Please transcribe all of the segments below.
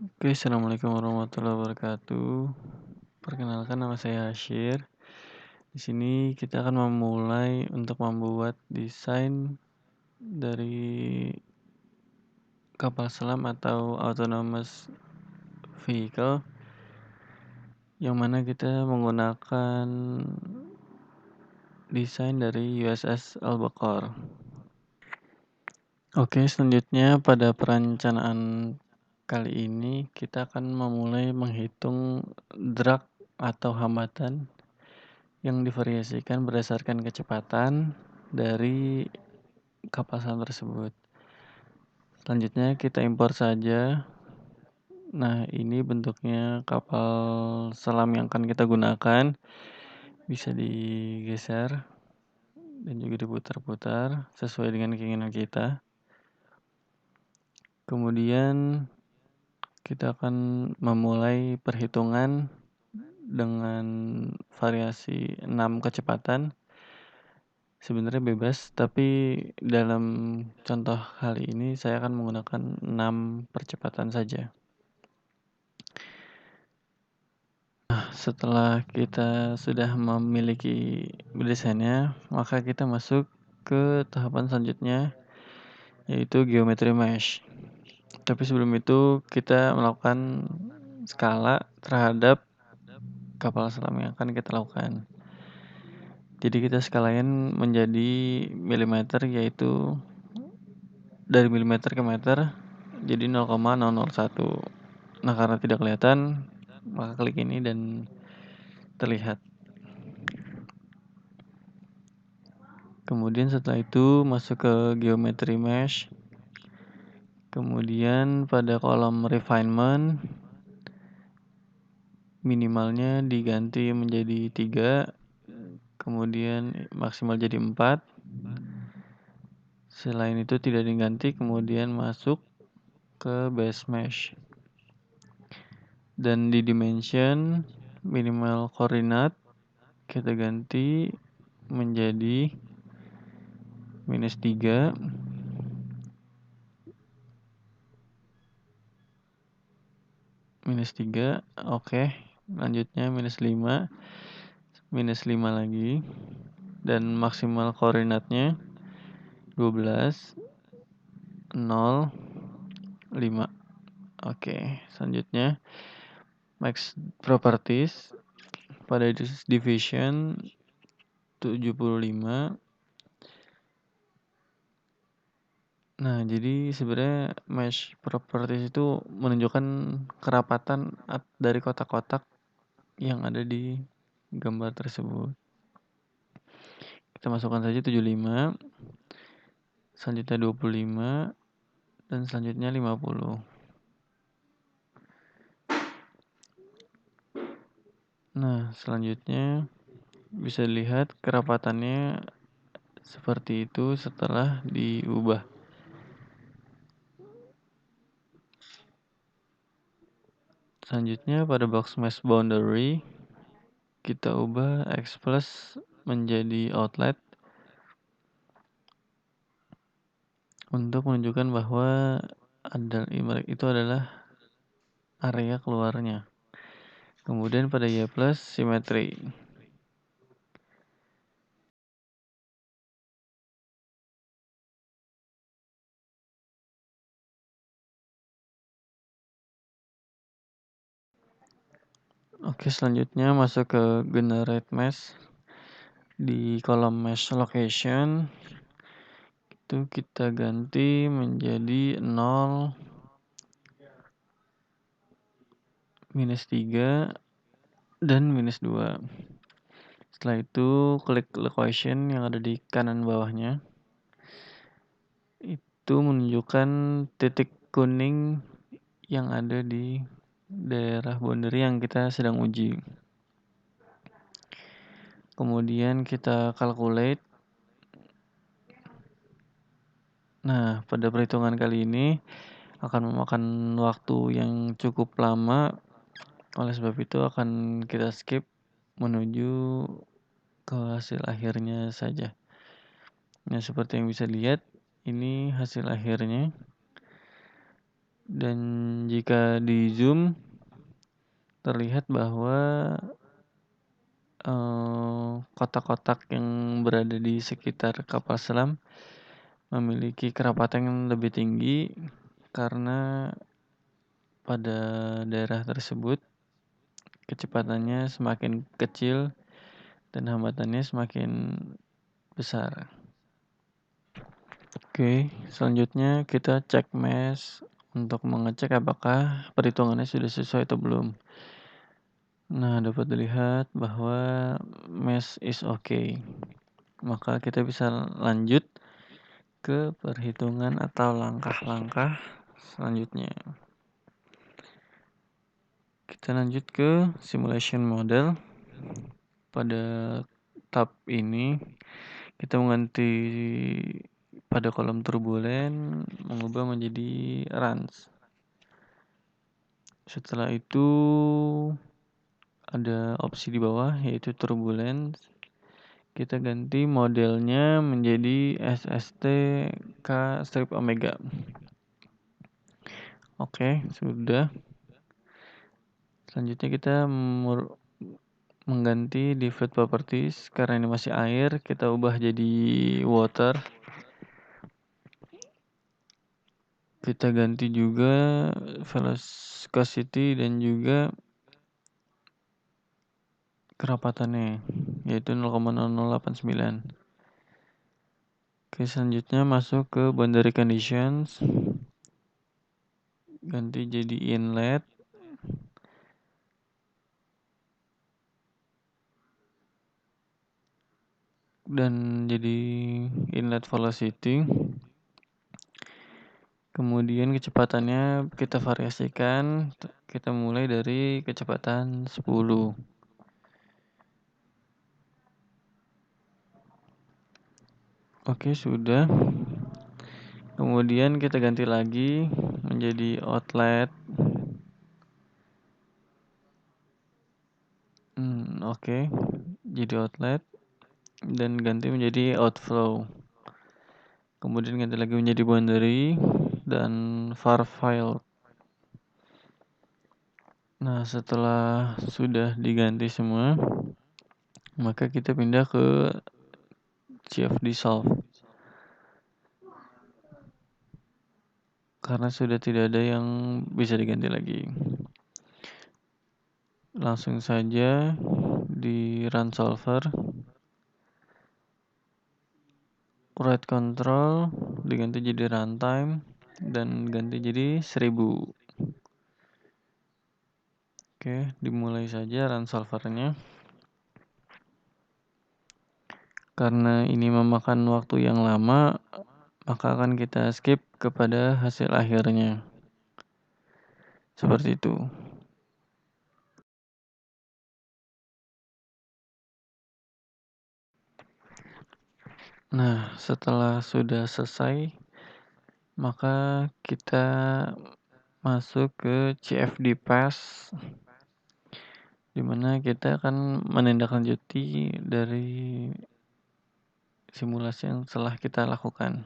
Oke, assalamualaikum warahmatullahi wabarakatuh. Perkenalkan nama saya Hasyir. Di sini kita akan memulai untuk membuat desain dari kapal selam atau autonomous vehicle yang mana kita menggunakan desain dari USS Al-Baqar. Oke, selanjutnya pada perencanaan kali ini kita akan memulai menghitung drag atau hambatan yang divariasikan berdasarkan kecepatan dari kapal selam tersebut. Selanjutnya kita impor saja. Nah, ini bentuknya kapal selam yang akan kita gunakan. Bisa digeser dan juga diputar-putar sesuai dengan keinginan kita. Kemudian kita akan memulai perhitungan dengan variasi 6 kecepatan. Sebenarnya bebas, tapi dalam contoh kali ini saya akan menggunakan 6 percepatan saja. Nah, setelah kita sudah memiliki desainnya, maka kita masuk ke tahapan selanjutnya, yaitu geometry mesh. Tapi sebelum itu kita melakukan skala terhadap kapal selam yang akan kita lakukan. Jadi kita skalain menjadi milimeter, yaitu dari milimeter ke meter jadi 0,001. Nah, karena tidak kelihatan, maka klik ini dan terlihat. Kemudian setelah itu masuk ke geometry mesh. Kemudian pada kolom refinement minimalnya diganti menjadi 3, kemudian maksimal jadi 4. Selain itu tidak diganti, kemudian masuk ke base mesh. Dan di dimension minimal koordinat kita ganti menjadi -3. -3, oke. Lanjutnya -5, -5 lagi. Dan maksimal koordinatnya 12, 0, 5. Oke, selanjutnya max properties pada division 75. Nah, jadi sebenarnya mesh properties itu menunjukkan kerapatan dari kotak-kotak yang ada di gambar tersebut. Kita masukkan saja 75, selanjutnya 25, dan selanjutnya 50. Nah, selanjutnya bisa dilihat kerapatannya seperti itu setelah diubah. Selanjutnya pada box mesh boundary kita ubah X plus menjadi outlet untuk menunjukkan bahwa itu adalah area keluarnya. Kemudian pada Y plus symmetry. Oke, selanjutnya masuk ke generate mesh. Di kolom mesh location itu kita ganti menjadi 0, -3, dan -2. Setelah itu klik location yang ada di kanan bawahnya. Itu menunjukkan titik kuning yang ada di daerah boundary yang kita sedang uji. Kemudian kita calculate. Nah, pada perhitungan kali ini akan memakan waktu yang cukup lama. Oleh sebab itu akan kita skip menuju ke hasil akhirnya saja. Nah, seperti yang bisa dilihat, ini hasil akhirnya. Dan jika di zoom terlihat bahwa kotak-kotak yang berada di sekitar kapal selam memiliki kerapatan yang lebih tinggi karena pada daerah tersebut kecepatannya semakin kecil dan hambatannya semakin besar. Oke, selanjutnya kita cek mesh untuk mengecek apakah perhitungannya sudah sesuai atau belum. Nah, dapat dilihat bahwa mesh is okay. Maka kita bisa lanjut ke perhitungan atau langkah-langkah selanjutnya. Kita lanjut ke simulation model. Pada tab ini kita mengganti pada kolom turbulen mengubah menjadi runs. Setelah itu ada opsi di bawah yaitu turbulence. Kita ganti modelnya menjadi SST-K strip omega. Oke, sudah. Selanjutnya kita mengganti di fluid properties karena ini masih air, kita ubah jadi water. Kita ganti juga viscosity dan juga kerapatannya yaitu 0,0089. Oke, selanjutnya masuk ke boundary conditions. Ganti jadi inlet. Dan jadi inlet velocity. Kemudian kecepatannya kita variasikan. Kita mulai dari kecepatan 10. Oke, sudah. Kemudian kita ganti lagi menjadi outlet. Oke. Jadi outlet dan ganti menjadi outflow. Kemudian ganti lagi menjadi boundary dan far field. Nah, setelah sudah diganti semua, maka kita pindah ke CFD solve. Karena sudah tidak ada yang bisa diganti lagi. Langsung saja di run solver. Write control diganti jadi runtime dan ganti jadi 1000. Oke, dimulai saja run solvernya. Karena ini memakan waktu yang lama, maka akan kita skip kepada hasil akhirnya. Seperti itu. Nah, setelah sudah selesai, maka kita masuk ke CFD pass, di mana kita akan menindaklanjuti dari simulasi yang telah kita lakukan.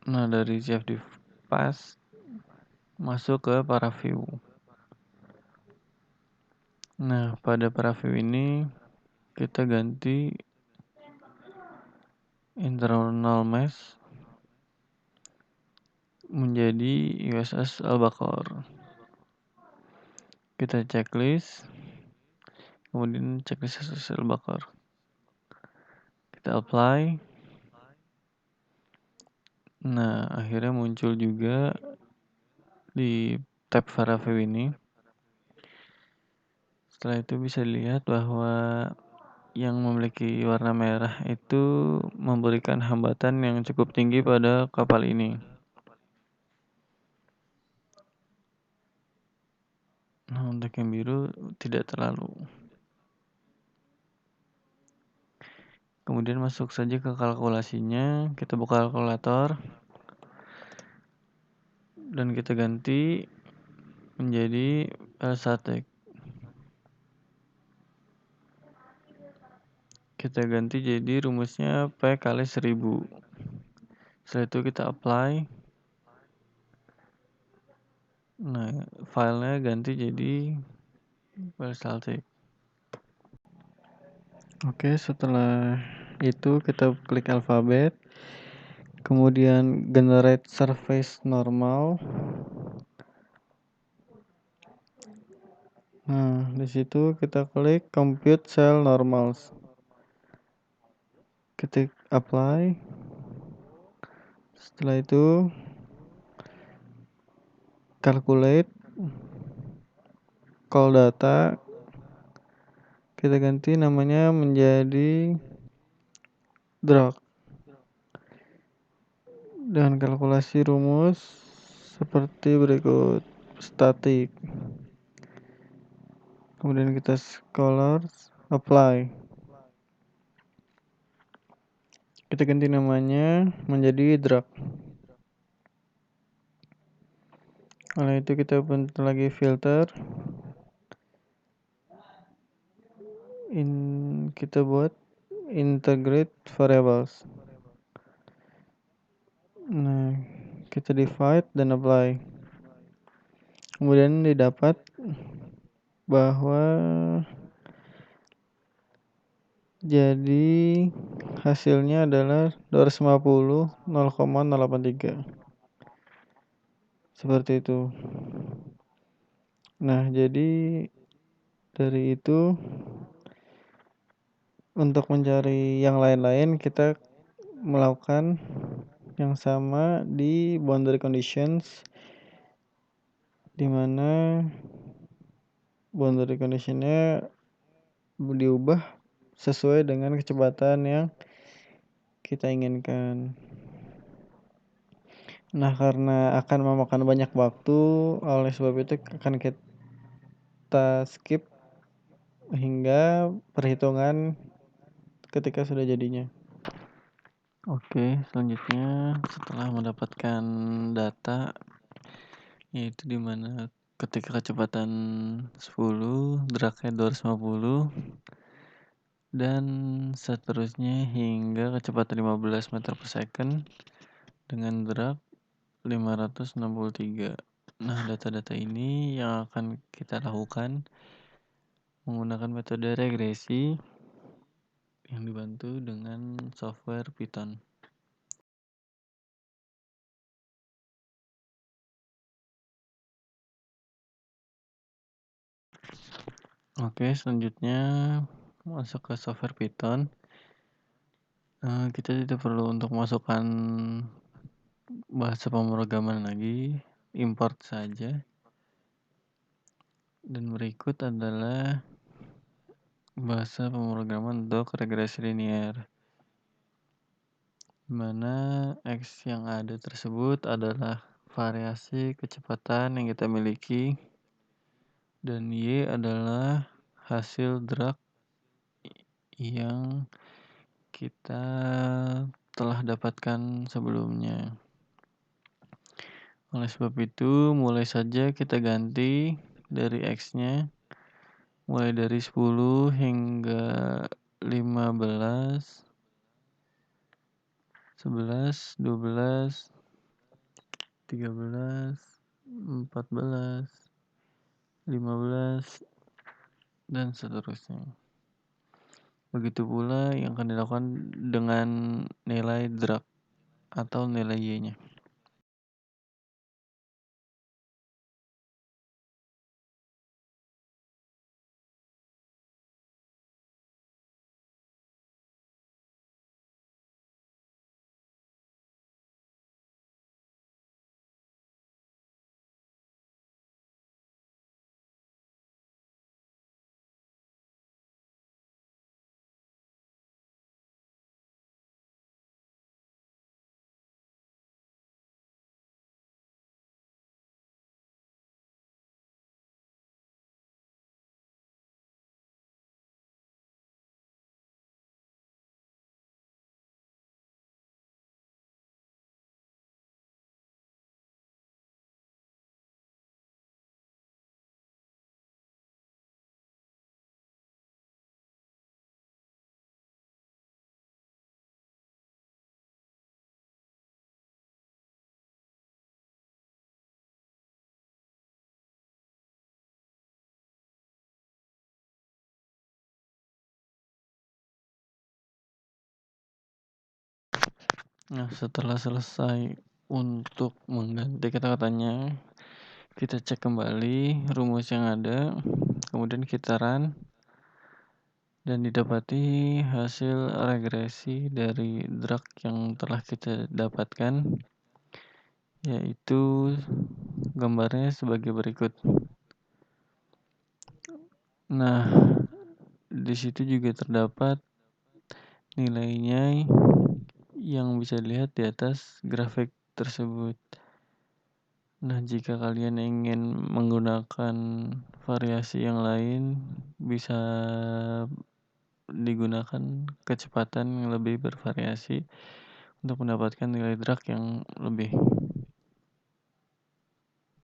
Nah, dari CFD pass masuk ke paraview. Nah, pada paraview ini kita ganti internal mesh menjadi USS Albacore. Kita checklist, kemudian checklist USS Albacore. Kita apply. Nah, akhirnya muncul juga di tab paraview ini. Setelah itu bisa dilihat bahwa yang memiliki warna merah itu memberikan hambatan yang cukup tinggi pada kapal ini. Nah, untuk yang biru tidak terlalu. Kemudian masuk saja ke kalkulasinya, kita buka kalkulator dan kita ganti menjadi LSATEC. Kita ganti jadi rumusnya P kali 1000. Setelah itu kita apply. Nah, filenya ganti jadi Peristaltik. Oke, setelah itu kita klik alfabet, kemudian generate surface normal. Nah, di situ kita klik compute cell normals. Ketik apply. Setelah itu calculate call data, kita ganti namanya menjadi drag. Dan kalkulasi rumus seperti berikut. Static. Kemudian kita scholars apply. Kita ganti namanya menjadi drag. Oleh itu kita bentuk lagi filter. Kita buat integrate variables. Nah, kita divide dan apply. Kemudian didapat bahwa jadi hasilnya adalah 250 0,083. Seperti itu. Nah, jadi dari itu untuk mencari yang lain-lain kita melakukan yang sama di boundary conditions, di mana boundary conditionnya diubah sesuai dengan kecepatan yang kita inginkan. Nah, karena akan memakan banyak waktu, oleh sebab itu akan kita skip hingga perhitungan ketika sudah jadinya. Oke, selanjutnya setelah mendapatkan data, yaitu dimana ketika kecepatan 10, dragnya 250, dan seterusnya hingga kecepatan 15 meter per second dengan drag 563. Nah, data-data ini yang akan kita lakukan menggunakan metode regresi yang dibantu dengan software Python. Oke, selanjutnya masuk ke software Python. Kita tidak perlu untuk masukkan bahasa pemrograman lagi, import saja. Dan berikut adalah bahasa pemrograman untuk regresi linear, di mana X yang ada tersebut adalah variasi kecepatan yang kita miliki, dan Y adalah hasil drag yang kita telah dapatkan sebelumnya. Oleh sebab itu, mulai saja kita ganti dari X-nya, mulai dari 10 hingga 15, 11, 12, 13, 14, 15, dan seterusnya. Begitu pula yang akan dilakukan dengan nilai drag atau nilai Y-nya. Nah, setelah selesai untuk mengganti kata-katanya, kita cek kembali rumus yang ada, kemudian kita run, dan didapati hasil regresi dari drag yang telah kita dapatkan, yaitu gambarnya sebagai berikut. Nah, di situ juga terdapat nilainya yang bisa dilihat di atas grafik tersebut. Nah, jika kalian ingin menggunakan variasi yang lain, bisa digunakan kecepatan yang lebih bervariasi untuk mendapatkan nilai drag yang lebih.